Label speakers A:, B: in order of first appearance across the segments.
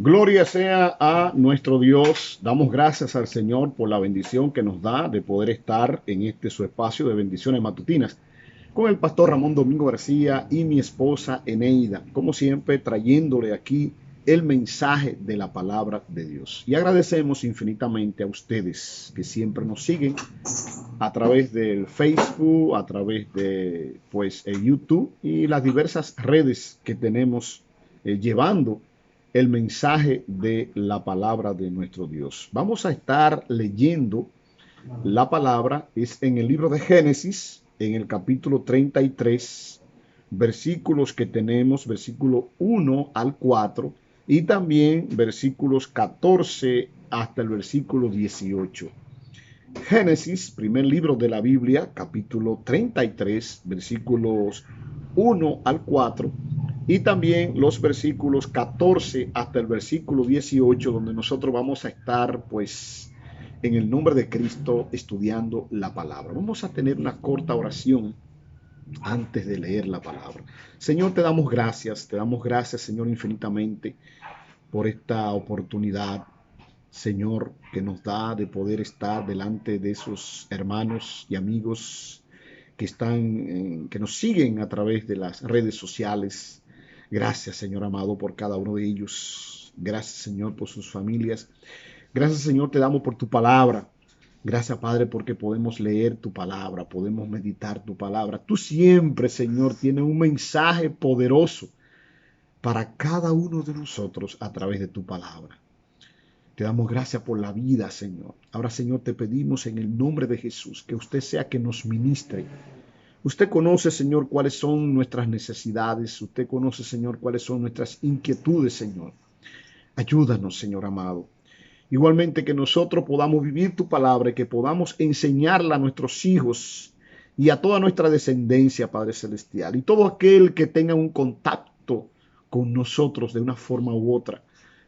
A: Gloria sea a nuestro Dios. Damos gracias al Señor por la bendición que nos da de poder estar en su espacio de bendiciones matutinas con el pastor Ramón Domingo García y mi esposa Eneida, como siempre trayéndole aquí el mensaje de la palabra de Dios. Y agradecemos infinitamente a ustedes que siempre nos siguen a través del Facebook, a través de el YouTube y las diversas redes que tenemos llevando el mensaje de la palabra de nuestro Dios. Vamos a estar leyendo la palabra, es en el libro de Génesis, en el capítulo 33, versículos que tenemos, versículo 1 al 4, y también versículos 14 hasta el versículo 18. Génesis, primer libro de la Biblia, capítulo 33, versículos 1 al 4, y también los versículos 14 hasta el versículo 18, donde nosotros vamos a estar, en el nombre de Cristo, estudiando la palabra. Vamos a tener una corta oración antes de leer la palabra. Señor, te damos gracias, Señor, infinitamente por esta oportunidad, Señor, que nos da de poder estar delante de esos hermanos y amigos que nos siguen a través de las redes sociales. Gracias, Señor amado, por cada uno de ellos. Gracias, Señor, por sus familias. Gracias, Señor, te damos por tu palabra. Gracias, Padre, porque podemos leer tu palabra, podemos meditar tu palabra. Tú siempre, Señor, tienes un mensaje poderoso para cada uno de nosotros a través de tu palabra. Te damos gracias por la vida, Señor. Ahora, Señor, te pedimos en el nombre de Jesús que usted sea que nos ministre. Usted conoce, Señor, cuáles son nuestras necesidades. Usted conoce, Señor, cuáles son nuestras inquietudes, Señor. Ayúdanos, Señor amado. Igualmente que nosotros podamos vivir tu palabra y que podamos enseñarla a nuestros hijos y a toda nuestra descendencia, Padre Celestial. Y todo aquel que tenga un contacto con nosotros de una forma u otra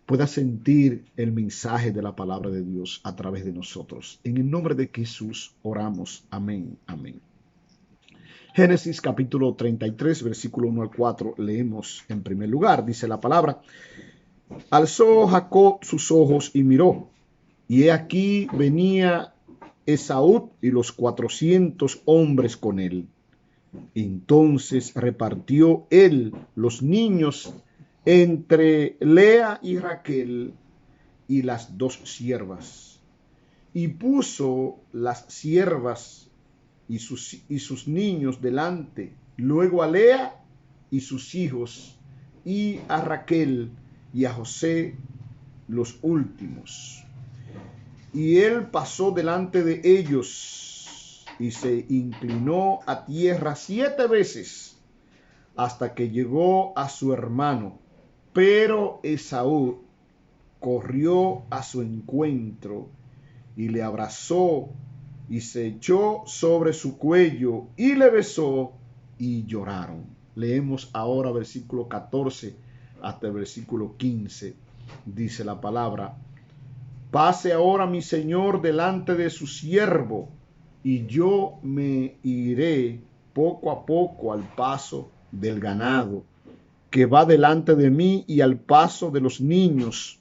A: pueda sentir el mensaje de la palabra de Dios a través de nosotros. En el nombre de Jesús oramos. Amén. Amén. Génesis capítulo 33, versículo 1 al 4, leemos en primer lugar. Dice la palabra: alzó Jacob sus ojos y miró, y he aquí venía Esaú y los 400 hombres con él. Entonces repartió él los niños entre Lea y Raquel y las dos siervas, y puso las siervas y sus niños delante, luego a Lea y sus hijos, y a Raquel y a José los últimos. Y él pasó delante de ellos y se inclinó a tierra 7 veces hasta que llegó a su hermano. Pero Esaú corrió a su encuentro y le abrazó y se echó sobre su cuello y le besó y lloraron. Leemos ahora versículo 14 hasta el versículo 15. Dice la palabra: pase ahora mi señor delante de su siervo, y yo me iré poco a poco al paso del ganado que va delante de mí y al paso de los niños,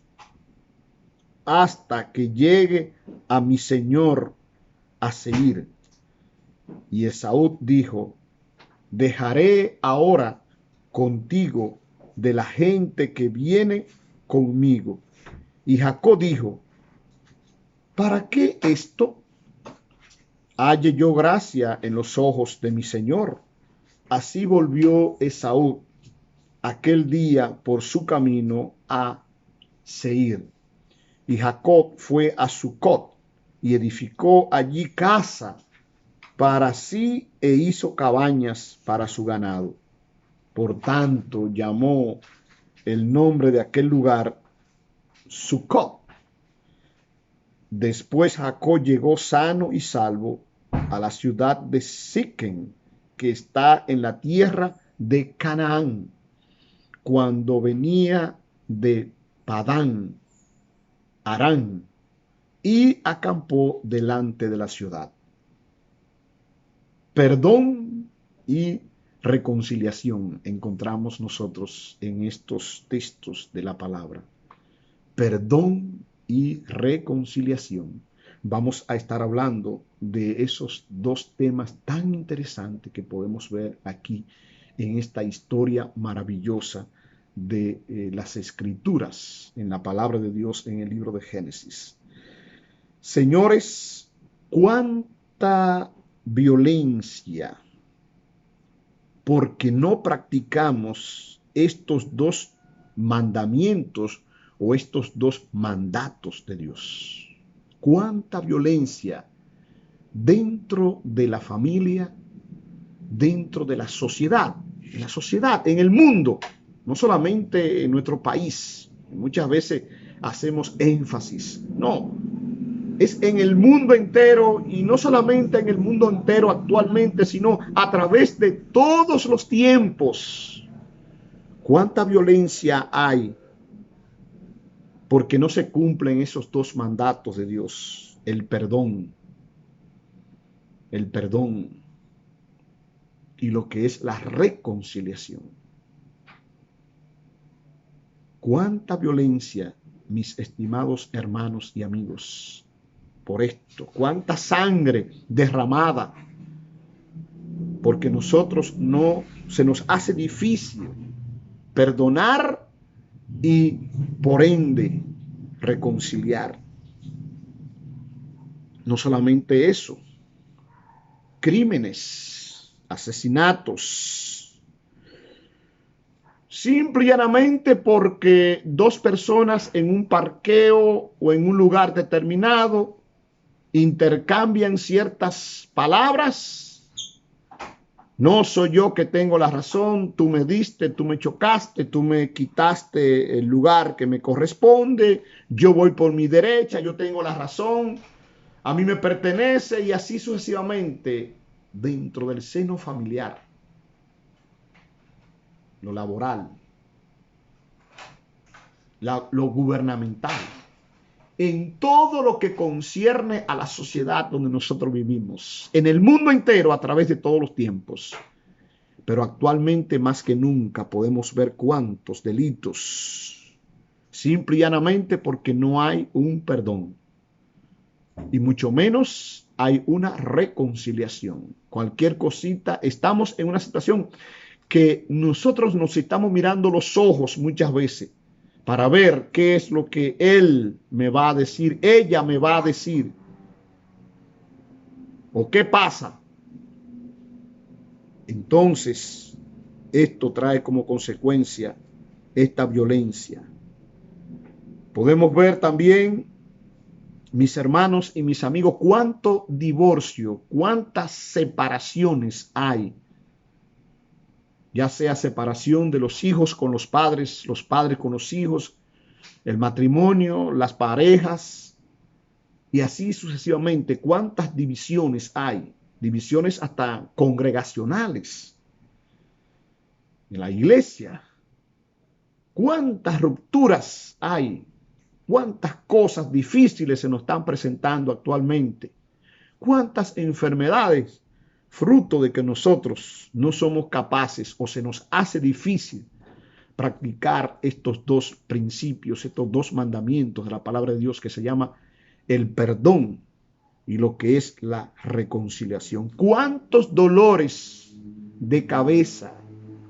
A: hasta que llegue a mi señor a Seir. Y Esaú dijo: dejaré ahora contigo de la gente que viene conmigo. Y Jacob dijo: ¿para qué esto? Halle yo gracia en los ojos de mi señor. Así volvió Esaú aquel día por su camino a Seir. Y Jacob fue a Sucot y edificó allí casa para sí e hizo cabañas para su ganado. Por tanto, llamó el nombre de aquel lugar Sucot. Después Jacob llegó sano y salvo a la ciudad de Siquem, que está en la tierra de Canaán, cuando venía de Padán Aram, y acampó delante de la ciudad. Perdón y reconciliación encontramos nosotros en estos textos de la palabra. perdón y reconciliación. Vamos a estar hablando de esos dos temas tan interesantes que podemos ver aquí en esta historia maravillosa de las Escrituras, en la palabra de Dios en el libro de Génesis. Señores, cuánta violencia, porque no practicamos estos dos mandamientos o estos dos mandatos de Dios. Cuánta violencia dentro de la familia, dentro de la sociedad, en el mundo, no solamente en nuestro país. Muchas veces hacemos énfasis. No, es en el mundo entero, y no solamente en el mundo entero actualmente, sino a través de todos los tiempos. ¿Cuánta violencia hay? Porque no se cumplen esos dos mandatos de Dios, el perdón y lo que es la reconciliación. ¿Cuánta violencia, mis estimados hermanos y amigos, por esto? ¿Cuánta sangre derramada? Porque nosotros no, se nos hace difícil perdonar y por ende reconciliar. No solamente eso, crímenes, asesinatos, simple y llanamente porque dos personas en un parqueo o en un lugar determinado intercambian ciertas palabras. No soy yo que tengo la razón, tú me diste, tú me chocaste, tú me quitaste el lugar que me corresponde, yo voy por mi derecha, yo tengo la razón, a mí me pertenece, y así sucesivamente dentro del seno familiar, lo laboral, lo gubernamental, en todo lo que concierne a la sociedad donde nosotros vivimos, en el mundo entero a través de todos los tiempos. Pero actualmente más que nunca podemos ver cuántos delitos, simple y llanamente porque no hay un perdón, y mucho menos hay una reconciliación. Cualquier cosita, estamos en una situación que nosotros nos estamos mirando los ojos muchas veces para ver qué es lo que él me va a decir, ella me va a decir, o qué pasa. Entonces, esto trae como consecuencia esta violencia. Podemos ver también, mis hermanos y mis amigos, cuánto divorcio, cuántas separaciones hay. Ya sea separación de los hijos con los padres con los hijos, el matrimonio, las parejas, y así sucesivamente. Cuántas divisiones hay, divisiones hasta congregacionales en la iglesia. Cuántas rupturas hay, cuántas cosas difíciles se nos están presentando actualmente, cuántas enfermedades, fruto de que nosotros no somos capaces o se nos hace difícil practicar estos dos principios, estos dos mandamientos de la palabra de Dios, que se llama el perdón y lo que es la reconciliación. ¿Cuántos dolores de cabeza,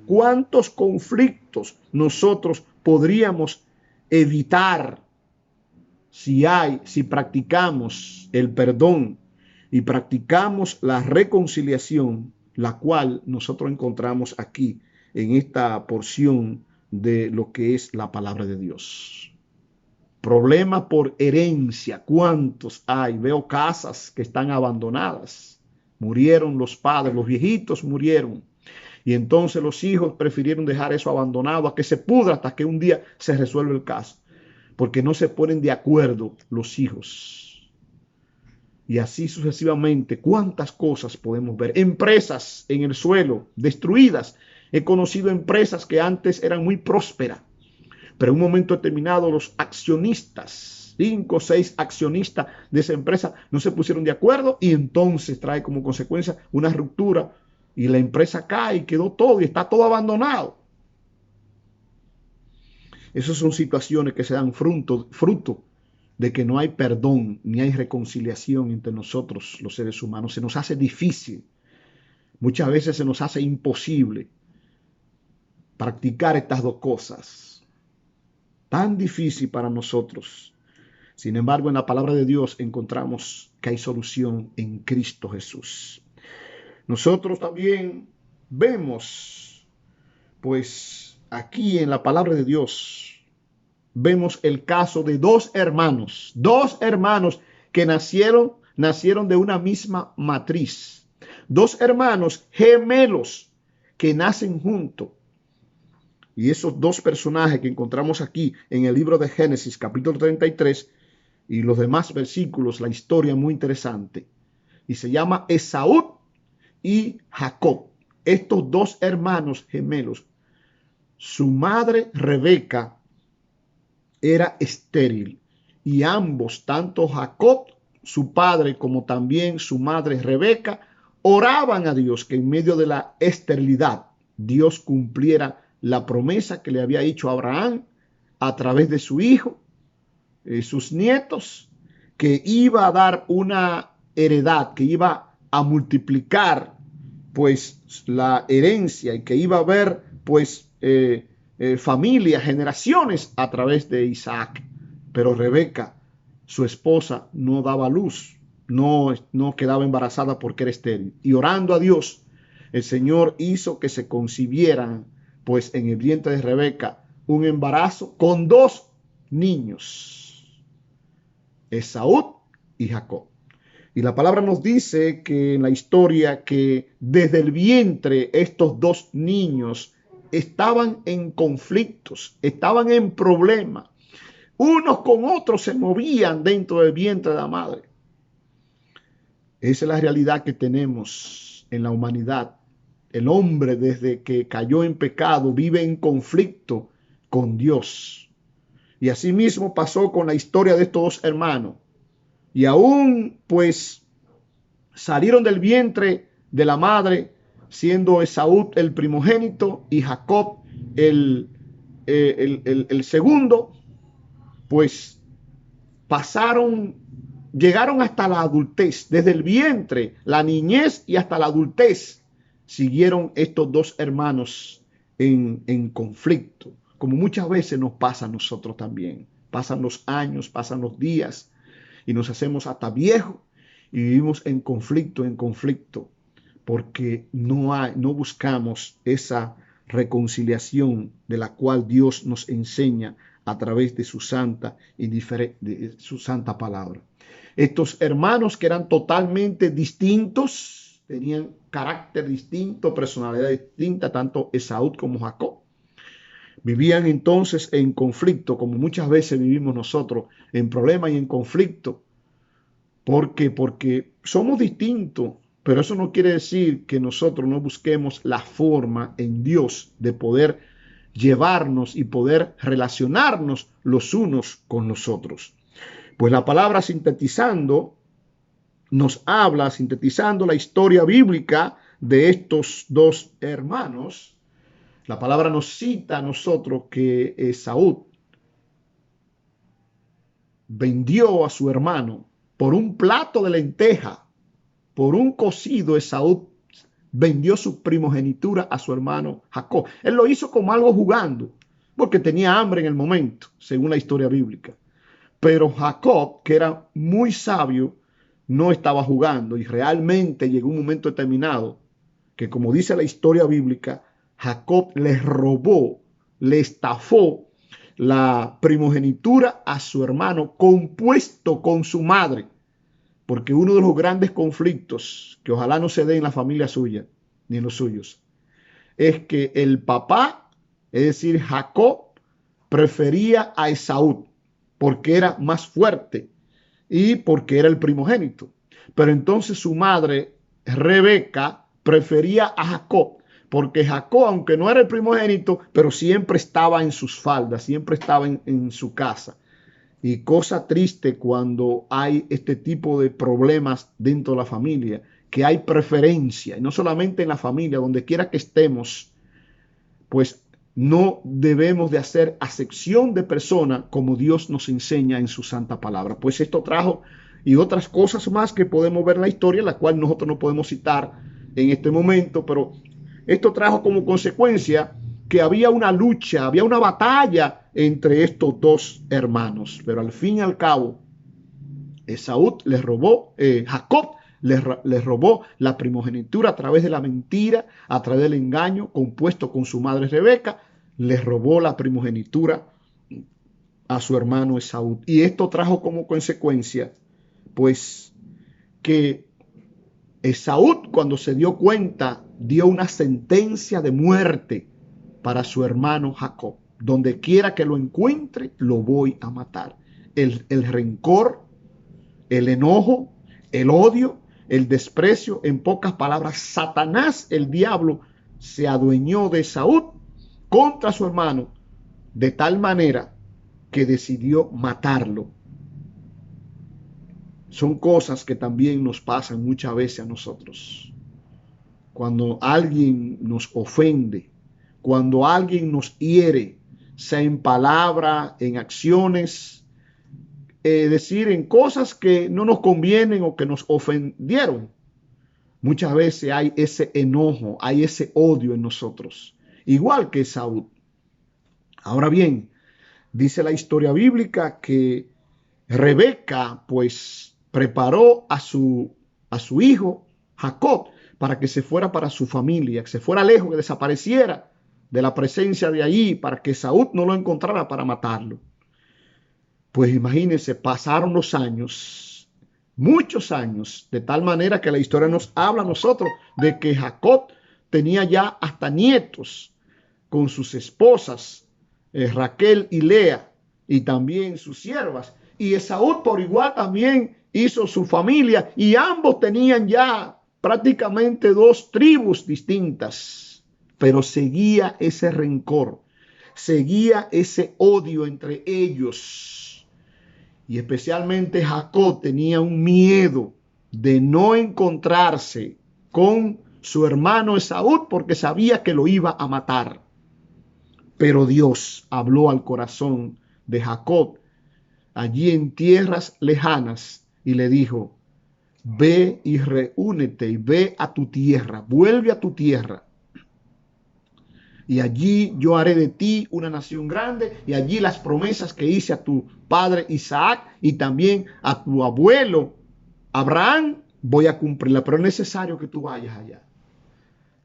A: cuántos conflictos nosotros podríamos evitar si practicamos el perdón y practicamos la reconciliación, la cual nosotros encontramos aquí en esta porción de lo que es la palabra de Dios? Problemas por herencia, ¿cuántos hay? Veo casas que están abandonadas. Murieron los padres, los viejitos murieron. Y entonces los hijos prefirieron dejar eso abandonado a que se pudra hasta que un día se resuelve el caso. Porque no se ponen de acuerdo los hijos. Y así sucesivamente, ¿cuántas cosas podemos ver? Empresas en el suelo, destruidas. He conocido empresas que antes eran muy prósperas, pero en un momento determinado los accionistas, 5 o 6 accionistas de esa empresa, no se pusieron de acuerdo, y entonces trae como consecuencia una ruptura y la empresa cae y quedó todo y está todo abandonado. Esas son situaciones que se dan fruto de que no hay perdón ni hay reconciliación entre nosotros los seres humanos. Se nos hace difícil, muchas veces se nos hace imposible practicar estas dos cosas. Tan difícil para nosotros. Sin embargo, en la palabra de Dios encontramos que hay solución en Cristo Jesús. Nosotros también vemos, pues aquí en la palabra de Dios, vemos el caso de dos hermanos que nacieron de una misma matriz. Dos hermanos gemelos que nacen juntos. Y esos dos personajes que encontramos aquí en el libro de Génesis, capítulo 33, y los demás versículos, la historia muy interesante. Y se llama Esaú y Jacob. Estos dos hermanos gemelos. Su madre Rebeca era estéril. Y ambos, tanto Jacob, su padre, como también su madre Rebeca, oraban a Dios que en medio de la esterilidad Dios cumpliera la promesa que le había hecho a Abraham a través de su hijo, sus nietos, que iba a dar una heredad, que iba a multiplicar pues la herencia y que iba a haber pues familias, generaciones a través de Isaac. Pero Rebeca, su esposa, no daba luz, no quedaba embarazada porque era estéril. Y orando a Dios, el Señor hizo que se concibieran pues en el vientre de Rebeca un embarazo con dos niños, Esaú y Jacob. Y la palabra nos dice que en la historia que desde el vientre estos dos niños estaban en conflictos, estaban en problemas. Unos con otros se movían dentro del vientre de la madre. Esa es la realidad que tenemos en la humanidad. El hombre, desde que cayó en pecado, vive en conflicto con Dios. Y así mismo pasó con la historia de estos dos hermanos. Y aún, pues, salieron del vientre de la madre, siendo Esaú el primogénito y Jacob el segundo, pues llegaron hasta la adultez, desde el vientre, la niñez y hasta la adultez, siguieron estos dos hermanos en conflicto, como muchas veces nos pasa a nosotros también. Pasan los años, pasan los días y nos hacemos hasta viejos y vivimos en conflicto, porque no buscamos esa reconciliación de la cual Dios nos enseña a través de su santa palabra. Estos hermanos que eran totalmente distintos, tenían carácter distinto, personalidad distinta, tanto Esaú como Jacob. Vivían entonces en conflicto, como muchas veces vivimos nosotros, en problemas y en conflicto. ¿Por qué? Porque somos distintos, pero eso no quiere decir que nosotros no busquemos la forma en Dios de poder llevarnos y poder relacionarnos los unos con los otros. Pues la palabra sintetizando nos habla, sintetizando la historia bíblica de estos dos hermanos. La palabra nos cita a nosotros que Esaú vendió a su hermano por un plato de lenteja, por un cocido. Esaú vendió su primogenitura a su hermano Jacob. Él lo hizo como algo jugando, porque tenía hambre en el momento, según la historia bíblica. Pero Jacob, que era muy sabio, no estaba jugando y realmente llegó un momento determinado que, como dice la historia bíblica, Jacob le robó, le estafó la primogenitura a su hermano, compuesto con su madre. Porque uno de los grandes conflictos, que ojalá no se dé en la familia suya, ni en los suyos, es que el papá, es decir, Jacob, prefería a Esaú, porque era más fuerte y porque era el primogénito. Pero entonces su madre, Rebeca, prefería a Jacob, porque Jacob, aunque no era el primogénito, pero siempre estaba en sus faldas, siempre estaba en su casa. Y cosa triste cuando hay este tipo de problemas dentro de la familia, que hay preferencia, y no solamente en la familia, donde quiera que estemos, pues no debemos de hacer acepción de persona como Dios nos enseña en su santa palabra. Pues esto trajo y otras cosas más que podemos ver en la historia, la cual nosotros no podemos citar en este momento, pero esto trajo como consecuencia que había una lucha, había una batalla entre estos dos hermanos, pero al fin y al cabo, Jacob les robó la primogenitura a través de la mentira, a través del engaño compuesto con su madre Rebeca, les robó la primogenitura a su hermano Esaú. Y esto trajo como consecuencia, pues, que Esaú, cuando se dio cuenta, dio una sentencia de muerte para su hermano Jacob. Donde quiera que lo encuentre, lo voy a matar. El rencor, el enojo, el odio, el desprecio, en pocas palabras, Satanás, el diablo, se adueñó de Esaú contra su hermano, de tal manera que decidió matarlo. Son cosas que también nos pasan muchas veces a nosotros. Cuando alguien nos ofende, cuando alguien nos hiere, sea en palabra, en acciones, decir en cosas que no nos convienen o que nos ofendieron. Muchas veces hay ese enojo, hay ese odio en nosotros, igual que Saúl. Ahora bien, dice la historia bíblica que Rebeca pues preparó a su hijo Jacob para que se fuera para su familia, que se fuera lejos, que desapareciera de la presencia de allí, para que Saúl no lo encontrara para matarlo. Pues imagínense, pasaron los años, muchos años, de tal manera que la historia nos habla a nosotros de que Jacob tenía ya hasta nietos con sus esposas, Raquel y Lea, y también sus siervas. Y Esaú por igual también hizo su familia, y ambos tenían ya prácticamente dos tribus distintas, pero seguía ese rencor, seguía ese odio entre ellos. Y especialmente Jacob tenía un miedo de no encontrarse con su hermano Esaú porque sabía que lo iba a matar. Pero Dios habló al corazón de Jacob allí en tierras lejanas y le dijo: ve y reúnete y ve a tu tierra, vuelve a tu tierra. Y allí yo haré de ti una nación grande, y allí las promesas que hice a tu padre Isaac y también a tu abuelo Abraham, voy a cumplirla, pero es necesario que tú vayas allá.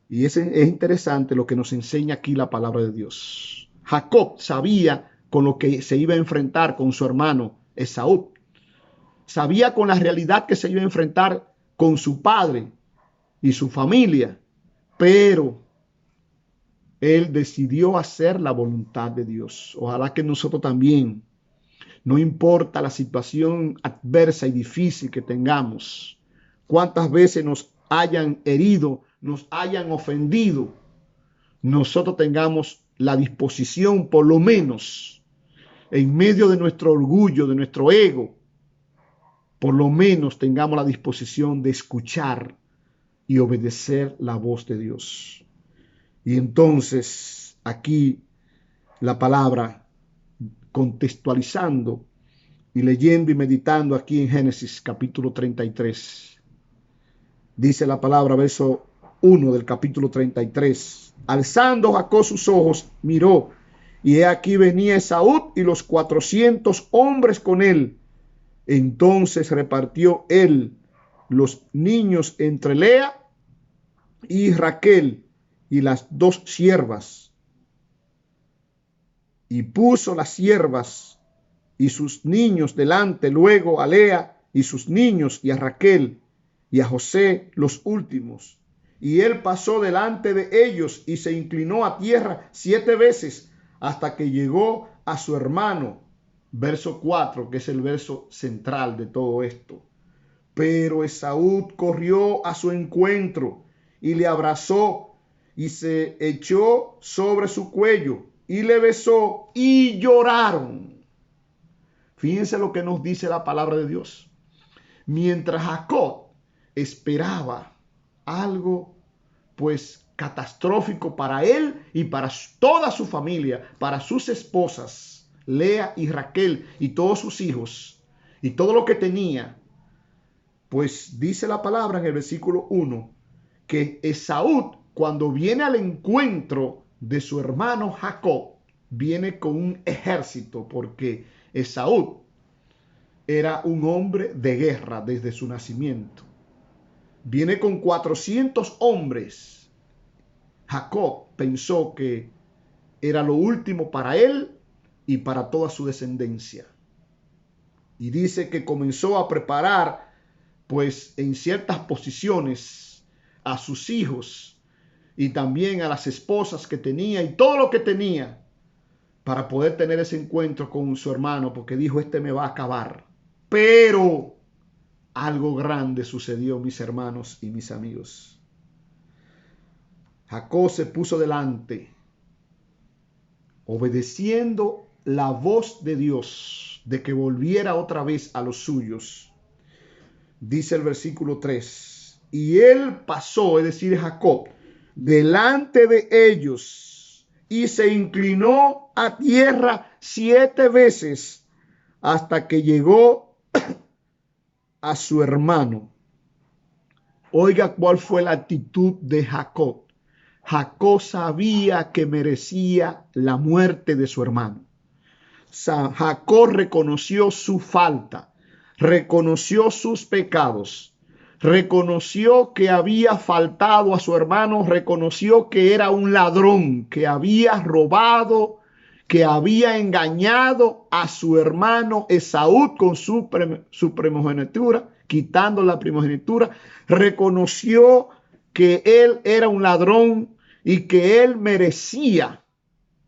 A: Y es interesante lo que nos enseña aquí la palabra de Dios. Jacob sabía con lo que se iba a enfrentar con su hermano Esaú. Sabía con la realidad que se iba a enfrentar con su padre y su familia, pero él decidió hacer la voluntad de Dios. Ojalá que nosotros también, no importa la situación adversa y difícil que tengamos, cuántas veces nos hayan herido, nos hayan ofendido, nosotros tengamos la disposición, por lo menos, en medio de nuestro orgullo, de nuestro ego, por lo menos tengamos la disposición de escuchar y obedecer la voz de Dios. Y entonces aquí la palabra, contextualizando y leyendo y meditando aquí en Génesis capítulo 33, dice la palabra, verso 1 del capítulo 33. Alzando Jacob sus ojos, miró, y he aquí venía Esaú y los 400 hombres con él. Entonces repartió él los niños entre Lea y Raquel y las dos siervas, y puso las siervas y sus niños delante, luego a Lea y sus niños, y a Raquel y a José los últimos. Y él pasó delante de ellos y se inclinó a tierra 7 veces hasta que llegó a su hermano. Verso 4, que es el verso central de todo esto. Pero Esaú corrió a su encuentro y le abrazó y se echó sobre su cuello y le besó y lloraron. Fíjense lo que nos dice la palabra de Dios. Mientras Jacob esperaba algo, pues catastrófico para él y para toda su familia, para sus esposas, Lea y Raquel y todos sus hijos y todo lo que tenía. Pues dice la palabra en el versículo 1 que Esaú, cuando viene al encuentro de su hermano Jacob, viene con un ejército, porque Esaú era un hombre de guerra desde su nacimiento. Viene con 400 hombres. Jacob pensó que era lo último para él y para toda su descendencia. Y dice que comenzó a preparar, pues, en ciertas posiciones a sus hijos y también a las esposas que tenía y todo lo que tenía para poder tener ese encuentro con su hermano, porque dijo, este me va a acabar. Pero algo grande sucedió, mis hermanos y mis amigos. Jacob se puso delante, obedeciendo la voz de Dios, de que volviera otra vez a los suyos. Dice el versículo 3, y él pasó, es decir, Jacob, delante de ellos y se inclinó a tierra 7 veces hasta que llegó a su hermano. Oiga cuál fue la actitud de Jacob. Jacob sabía que merecía la muerte de su hermano. Jacob reconoció su falta, reconoció sus pecados, reconoció que había faltado a su hermano, reconoció que era un ladrón, que había robado, que había engañado a su hermano Esaú con su primogenitura, quitando la primogenitura. Reconoció que él era un ladrón y que él merecía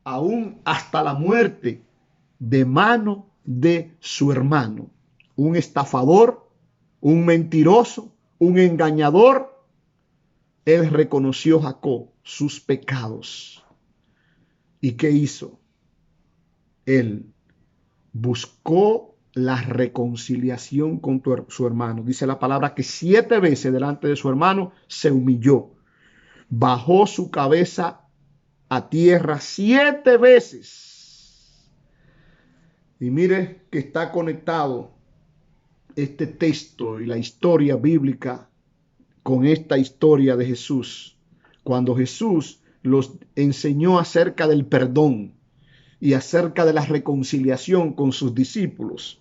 A: aún hasta la muerte de mano de su hermano. Un estafador, un mentiroso, un engañador. Él reconoció, Jacob, sus pecados. ¿Y qué hizo? Él buscó la reconciliación con su hermano. Dice la palabra que 7 veces delante de su hermano se humilló. Bajó su cabeza a tierra 7 veces. Y mire que está conectado este texto y la historia bíblica con esta historia de Jesús. Cuando Jesús los enseñó acerca del perdón y acerca de la reconciliación con sus discípulos.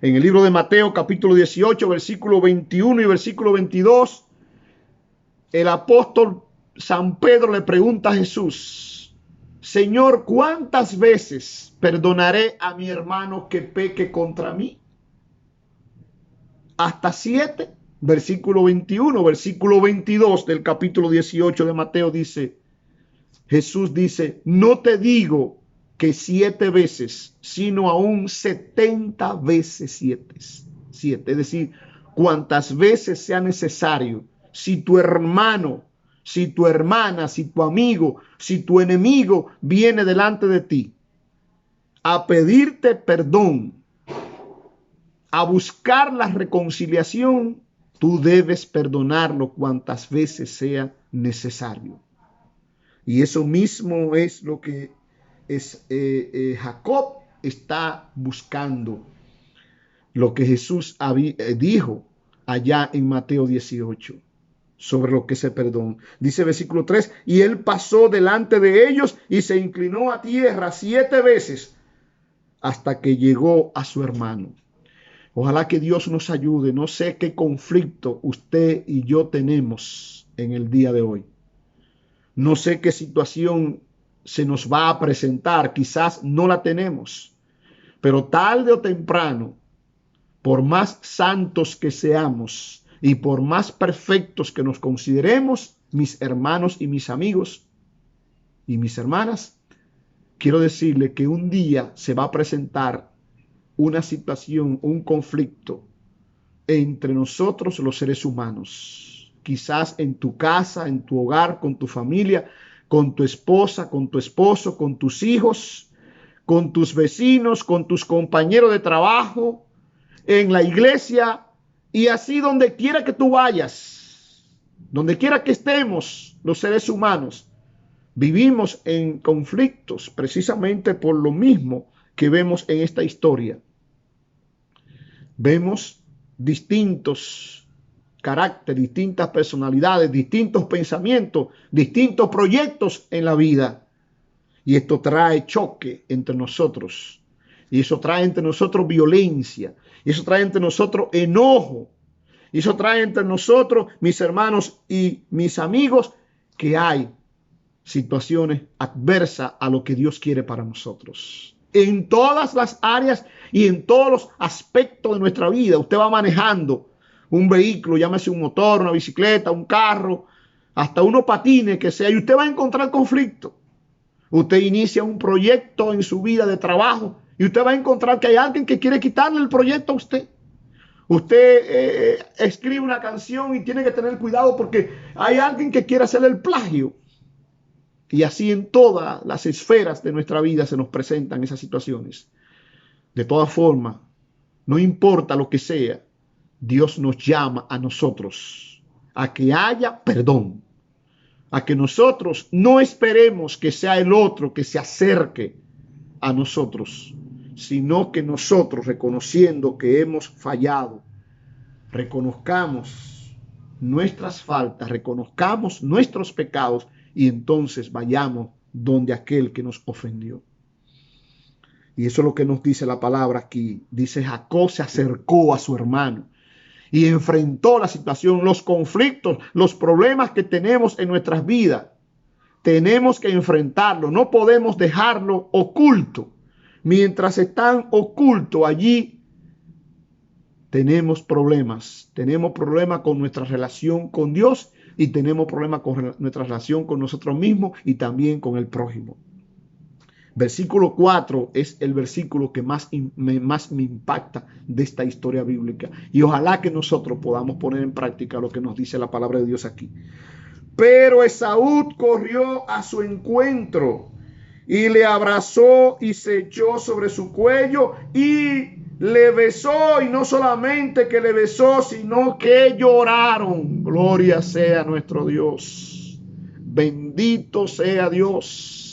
A: En el libro de Mateo capítulo 18, versículo 21 y versículo 22, el apóstol San Pedro le pregunta a Jesús, Señor, ¿cuántas veces perdonaré a mi hermano que peque contra mí? ¿Hasta 7? Versículo 21, versículo 22 del capítulo 18 de Mateo dice, Jesús dice, no te digo que 7 veces, sino aún 70 veces 7. Es decir, cuantas veces sea necesario. Si tu hermano, si tu hermana, si tu amigo, si tu enemigo viene delante de ti a pedirte perdón, a buscar la reconciliación, tú debes perdonarlo cuantas veces sea necesario. Y eso mismo es lo que Jacob está buscando, lo que Jesús dijo allá en Mateo 18 sobre lo que es el perdón. Dice versículo 3, y él pasó delante de ellos y se inclinó a tierra 7 veces hasta que llegó a su hermano. Ojalá que Dios nos ayude. No sé qué conflicto usted y yo tenemos en el día de hoy. No sé qué situación se nos va a presentar, quizás no la tenemos, pero tarde o temprano, por más santos que seamos y por más perfectos que nos consideremos, mis hermanos y mis amigos y mis hermanas, quiero decirle que un día se va a presentar una situación, un conflicto entre nosotros los seres humanos, quizás en tu casa, en tu hogar, con tu familia, con tu esposa, con tu esposo, con tus hijos, con tus vecinos, con tus compañeros de trabajo, en la iglesia y así donde quiera que tú vayas. Donde quiera que estemos, los seres humanos vivimos en conflictos precisamente por lo mismo que vemos en esta historia. Vemos distintos caracteres, distintas personalidades, distintos pensamientos, distintos proyectos en la vida. Y esto trae choque entre nosotros. Y eso trae entre nosotros violencia. Y eso trae entre nosotros enojo. Y eso trae entre nosotros, mis hermanos y mis amigos, que hay situaciones adversas a lo que Dios quiere para nosotros. En todas las áreas y en todos los aspectos de nuestra vida. Usted va manejando un vehículo, llámese un motor, una bicicleta, un carro, hasta unos patines que sea, y usted va a encontrar conflicto. Usted inicia un proyecto en su vida de trabajo y usted va a encontrar que hay alguien que quiere quitarle el proyecto a usted. Usted escribe una canción y tiene que tener cuidado porque hay alguien que quiere hacerle el plagio. Y así en todas las esferas de nuestra vida se nos presentan esas situaciones. De todas formas, no importa lo que sea, Dios nos llama a nosotros a que haya perdón. A que nosotros no esperemos que sea el otro que se acerque a nosotros, sino que nosotros, reconociendo que hemos fallado, reconozcamos nuestras faltas, reconozcamos nuestros pecados y entonces vayamos donde aquel que nos ofendió. Y eso es lo que nos dice la palabra aquí. Dice, Jacob se acercó a su hermano y enfrentó la situación, los conflictos, los problemas que tenemos en nuestras vidas. Tenemos que enfrentarlo, no podemos dejarlo oculto. Mientras están ocultos allí, tenemos problemas con nuestra relación con Dios y tenemos problemas con nuestra relación con nosotros mismos y también con el prójimo. Versículo 4 es el versículo que más me impacta de esta historia bíblica. Y ojalá que nosotros podamos poner en práctica lo que nos dice la palabra de Dios aquí. Pero Esaú corrió a su encuentro y le abrazó y se echó sobre su cuello y le besó. Y no solamente que le besó, sino que lloraron. Gloria sea nuestro Dios. Bendito sea Dios.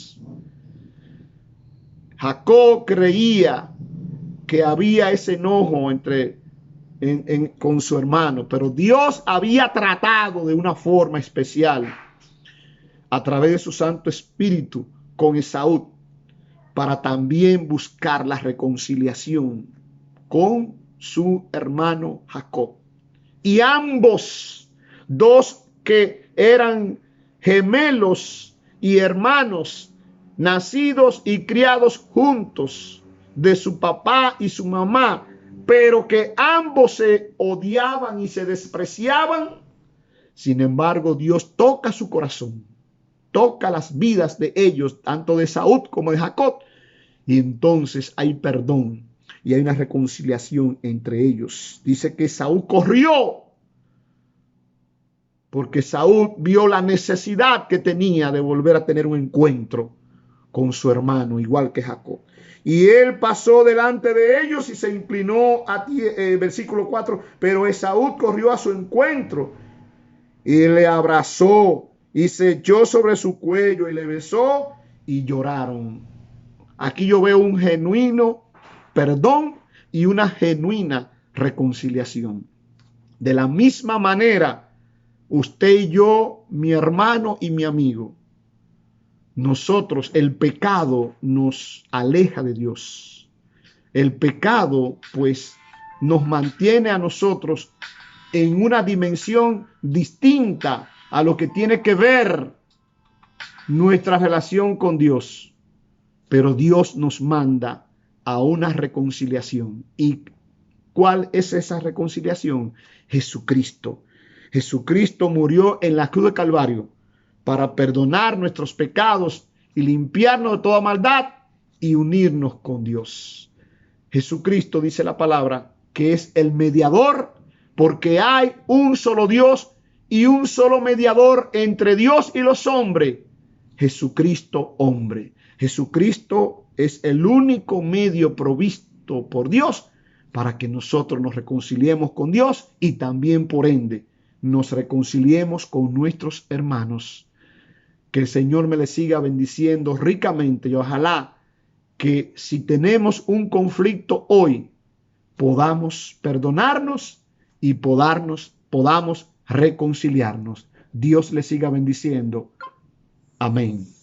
A: Jacob creía que había ese enojo con su hermano, pero Dios había tratado de una forma especial a través de su Santo Espíritu con Esaú para también buscar la reconciliación con su hermano Jacob. Y ambos, dos que eran gemelos y hermanos, nacidos y criados juntos de su papá y su mamá, pero que ambos se odiaban y se despreciaban. Sin embargo, Dios toca su corazón, toca las vidas de ellos, tanto de Esaú como de Jacob, y entonces hay perdón y hay una reconciliación entre ellos. Dice que Esaú corrió porque Esaú vio la necesidad que tenía de volver a tener un encuentro con su hermano, igual que Jacob. Y él pasó delante de ellos y se inclinó versículo 4, pero Esaú corrió a su encuentro y le abrazó y se echó sobre su cuello y le besó y lloraron. Aquí yo veo un genuino perdón y una genuina reconciliación. De la misma manera, usted y yo, mi hermano y mi amigo, nosotros, el pecado nos aleja de Dios. El pecado, pues, nos mantiene a nosotros en una dimensión distinta a lo que tiene que ver nuestra relación con Dios. Pero Dios nos manda a una reconciliación. ¿Y cuál es esa reconciliación? Jesucristo. Jesucristo murió en la cruz de Calvario para perdonar nuestros pecados y limpiarnos de toda maldad y unirnos con Dios. Jesucristo, dice la palabra, que es el mediador, porque hay un solo Dios y un solo mediador entre Dios y los hombres, Jesucristo hombre. Jesucristo es el único medio provisto por Dios para que nosotros nos reconciliemos con Dios y también por ende nos reconciliemos con nuestros hermanos. Que el Señor me les siga bendiciendo ricamente y ojalá que si tenemos un conflicto hoy, podamos perdonarnos y podamos reconciliarnos. Dios les siga bendiciendo. Amén.